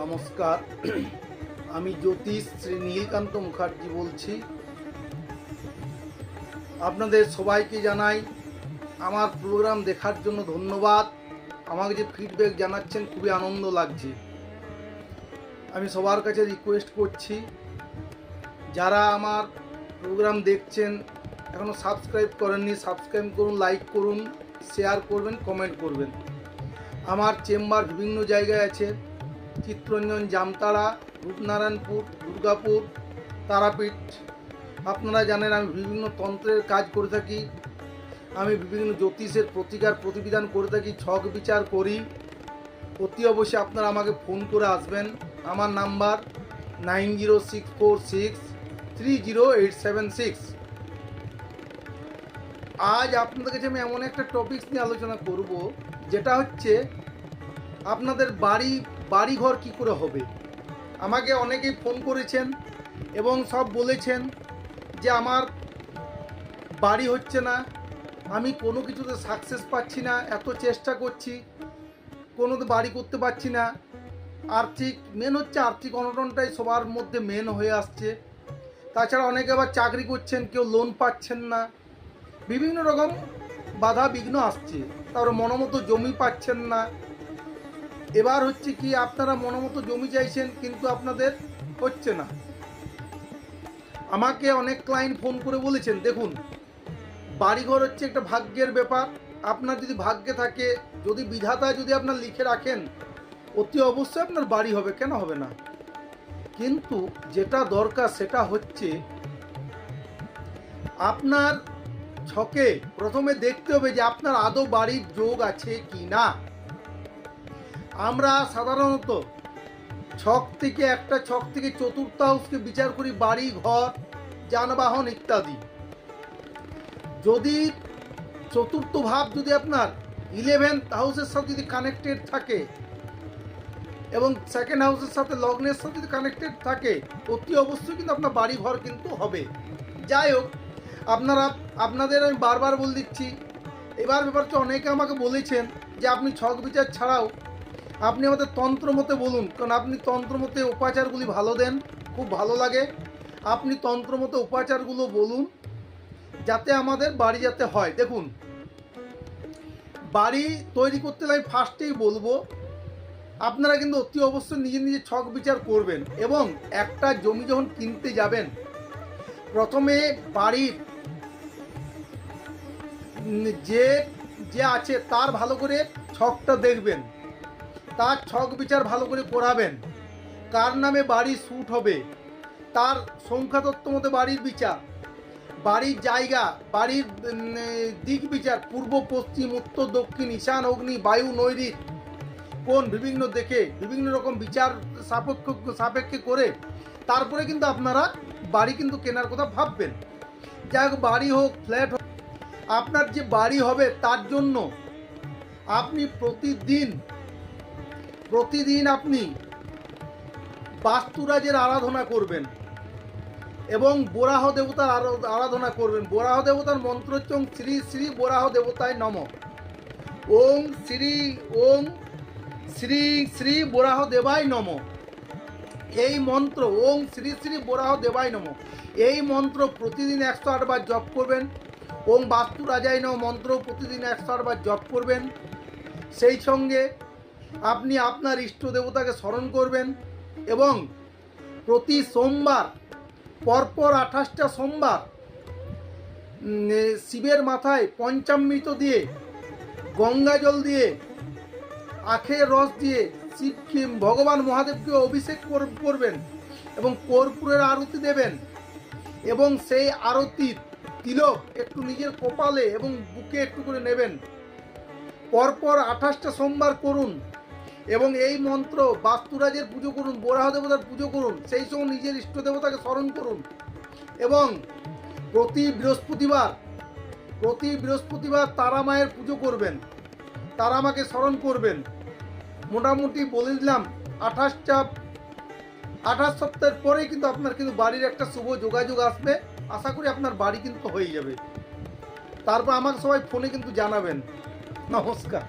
নমস্কার। আমি জ্যোতিষ শ্রী নীলকান্ত মুখার্জি বলছি। আপনাদের সবাইকে জানাই আমার প্রোগ্রাম দেখার জন্য ধন্যবাদ। আমাকে যে ফিডব্যাক জানাচ্ছেন খুবই আনন্দ লাগছে। আমি সবার কাছে রিকোয়েস্ট করছি, যারা আমার প্রোগ্রাম দেখছেন এখনও সাবস্ক্রাইব করেননি, সাবস্ক্রাইব করুন, লাইক করুন, শেয়ার করবেন, কমেন্ট করবেন। আমার চেম্বার বিভিন্ন জায়গায় আছে: চিত্তরঞ্জন, জামতারা, রূপনারায়ণপুর, দুর্গাপুর, তারাপীঠ। আপনারা জানেন আমি বিভিন্ন তন্ত্রের কাজ করে থাকি, আমি বিভিন্ন জ্যোতিষের প্রতিকার প্রতিবিধান করে থাকি, ছক বিচার করি। অতি অবশ্যই আপনারা আমাকে ফোন করে আসবেন। আমার নাম্বার 9064630876। আজ আপনাদের কাছে আমি এমন একটা টপিকস নিয়ে আলোচনা করব, যেটা হচ্ছে আপনাদের বাড়িঘর কি করে হবে। আমাকে অনেকেই ফোন করেছেন এবং সব বলেছেন যে আমার বাড়ি হচ্ছে না, আমি কোনো কিছুতে সাকসেস পাচ্ছি না, এত চেষ্টা করছি কোনোতে বাড়ি করতে পারছি না। মেন হচ্ছে আর্থিক অনটনটাই সবার মধ্যে মেন হয়ে আসছে। তাছাড়া অনেকে আবার চাকরি করছেন, কেউ লোন পাচ্ছেন না, বিভিন্ন রকম বাধা বিঘ্ন আসছে। তারপরে মনোমতো জমি পাচ্ছেন না। এবার হচ্ছে কি, আপনারা মনোমতো জমি চাইছেন কিন্তু আপনাদের হচ্ছে না। আমাকে অনেক ক্লায়েন্ট ফোন করে বলেছেন, দেখুন বাড়িঘর হচ্ছে একটা ভাগ্যের ব্যাপার। আপনার যদি ভাগ্যে থাকে, যদি বিধাতা যদি আপনার লিখে রাখেন, অতি অবশ্যই আপনার বাড়ি হবে, কেন হবে না। কিন্তু যেটা দরকার সেটা হচ্ছে আপনার ছকে প্রথমে দেখতে হবে যে আপনার আদৌ বাড়ির যোগ আছে কি না। আমরা সাধারণত ছক থেকে চতুর্থ হাউসকে বিচার করি, বাড়ি, ঘর, যানবাহন ইত্যাদি। যদি চতুর্থ ভাব যদি আপনার 11th হাউসের সাথে যদি কানেক্টেড থাকে এবং সেকেন্ড হাউসের সাথে, লগ্নের সাথে যদি কানেক্টেড থাকে, অতি অবশ্যই কিন্তু আপনার বাড়ি ঘর কিন্তু হবে। যাই হোক, আপনাদের আমি বারবার বলে দিচ্ছি। এবার ব্যাপার হচ্ছে, অনেকে আমাকে বলেছেন যে আপনি ছক বিচার ছাড়াও আপনি আমাদের তন্ত্রমতে বলুন, কারণ আপনি তন্ত্রমতে উপাচারগুলি ভালো দেন, খুব ভালো লাগে। আপনি তন্ত্রমতে উপাচারগুলো বলুন যাতে আমাদের বাড়ি যাতে হয়। দেখুন, বাড়ি তৈরি করতে হলে আমি ফার্স্টেই বলবো আপনারা কিন্তু অতি অবশ্যই নিজে নিজে ছক বিচার করবেন। এবং একটা জমি যখন কিনতে যাবেন, প্রথমে বাড়ির যে আছে তার ভালো করে ছকটা দেখবেন, তার ছক বিচার ভালো করে করাবেন। কার নামে বাড়ি স্যুট হবে, তার সংখ্যাতত্ত্ব মতো বাড়ির বিচার, বাড়ির জায়গা, বাড়ির দিক বিচার, পূর্ব, পশ্চিম, উত্তর, দক্ষিণ, ঈশান, অগ্নি, বায়ু, নৈঋত, কোন বিভিন্ন দেখে বিভিন্ন রকম বিচার সাপেক্ষে করে তারপরে কিন্তু আপনারা বাড়ি কিন্তু কেনার কথা ভাববেন। যাই হোক, বাড়ি হোক, ফ্ল্যাট হোক, আপনার যে বাড়ি হবে তার জন্য আপনি প্রতিদিন আপনি বাস্তুরাজের আরাধনা করবেন এবং বরাহ দেবতার আরাধনা করবেন। বরাহ দেবতার মন্ত্র হচ্ছে ওং শ্রী শ্রী বরাহ দেবতায় নমঃ। ওং শ্রী শ্রী বরাহ দেবায় নমঃ। এই মন্ত্র ওং শ্রী শ্রী বরাহ দেবায় নমঃ, এই মন্ত্র প্রতিদিন 108 বার জপ করবেন। ওং বাস্তু রাজায় নমঃ মন্ত্র প্রতিদিন 108 বার জপ করবেন। সেই সঙ্গে আপনি আপনার ইষ্ট দেবতাকে স্মরণ করবেন এবং প্রতি সোমবার, পরপর 28টা সোমবার শিবের মাথায় পঞ্চামৃত দিয়ে, গঙ্গা জল দিয়ে, আখের রস দিয়ে শিবকে, ভগবান মহাদেবকে অভিষেক করবেন এবং কর্পূরের আরতি দেবেন। এবং সেই আরতির তিলক একটু নিজের কপালে এবং বুকে একটু করে নেবেন। পরপর 28টা সোমবার করুন এবং এই মন্ত্র বাস্তুরাজের পুজো করুন, বরাহ দেবতার পুজো করুন, সেই সময় নিজের ইষ্ট দেবতাকে স্মরণ করুন। এবং প্রতি বৃহস্পতিবার তারা মায়ের পুজো করবেন, তারা মাকে স্মরণ করবেন। মোটামুটি বলে দিলাম 28 সপ্তাহের পরেই কিন্তু আপনার কিন্তু বাড়ির একটা শুভ যোগাযোগ আসবে। আশা করি আপনার বাড়ি কিন্তু হয়ে যাবে। তারপর আমাকে সবাই ফোনে কিন্তু জানাবেন। নমস্কার।